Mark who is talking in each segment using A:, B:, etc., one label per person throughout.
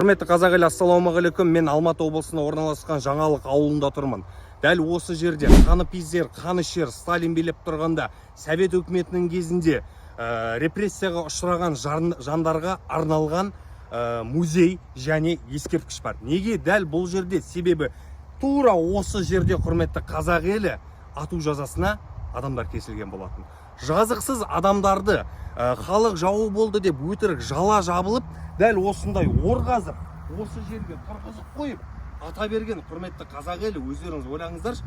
A: Құрметті қазақ елі, ассалаумағалейкум. Мен Алматы облысында орналасқан Жаңалық ауылында тұрмын. Дәл осы жерде Қаныпезер, Қанішер, Сталин билеп тұрғанда Совет өкіметінің кезінде репрессияға ұшыраған жандарға арналған музей және ескерткіш бар. Неге дәл бұл жерде? Себебі тура осы жерде, құрметті қазақ елі, ату жазасына адамдар кесілген болатын. Жазықсыз адамдарды халық жауы болды деп өтірік жала жабылып, дәл осындай орғазып, осы жерге тұрғызып қойып ата берген, құрметті қазақ елі, өздеріңіз ойлаңыздаршы,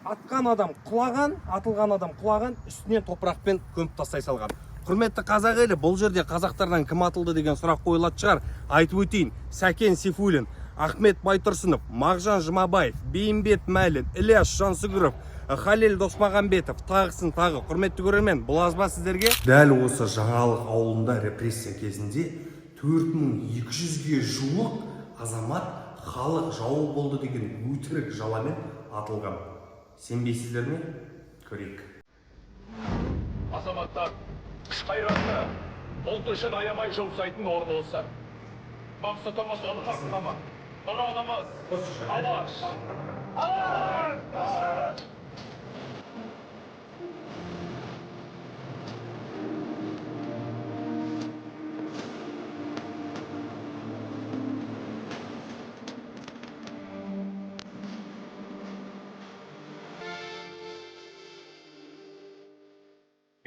A: атқан адам құлаған, атылған адам құлаған, үстінен топырақпен көміп тастай салған. Құрметті қазақ елі, бұл жерде қазақтардан кім атылды деген сұрақ қойылатын шығар. Айтып өтейін: Сәкен Сейфуллин, Ахмет Байтұрсынов, Мағжан Жұмабаев, Бейімбет Мәлін, Ілияс Жансүгіров, Халел Досмағамбетов, тағысын тағы. Құрметті көрермен, бұл азба сіздерге. Дәл осы Жаңалық ауылында репрессия кезінде 4200-ге жуық азамат халық жауы болды деген өтірік жаламен атылған. Сенбейсіздер ме? Көрейік.
B: Азаматтар, күш қайратты, ұлт үшін аямай жұмсайтын орын болса, мақсатымыз ұлғақынама, ұранымыз алаш! Алаш!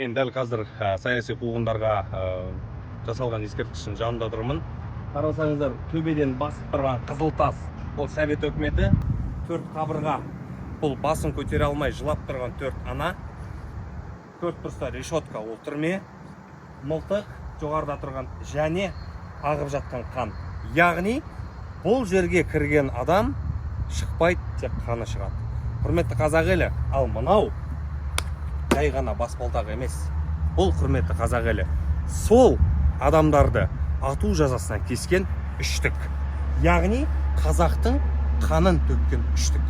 A: Мен дәл қазір саяси қуғындарға жасалған ескерткіштің жанында тұрмын. Қарасаңыздар, төбеден басып тұрған қызыл тас, ол Совет өкіметі. 4 қабырға, бұл басын көтере алмай жылап тұрған 4 ана. 4 бұрышта решетка, ол түрме. Мылтық, жоғарыда тұрған және ағып жатқан қан. Яғни бұл жерге кірген адам шықпайды, тек қаны шығады. Құрметті қазақ елі, ал мынау жай ғана баспалдақ емес. Бұл, құрметті қазақ елі, сол адамдарды ату жазасына кескен үштік. Яғни қазақтың қанын төккен үштік.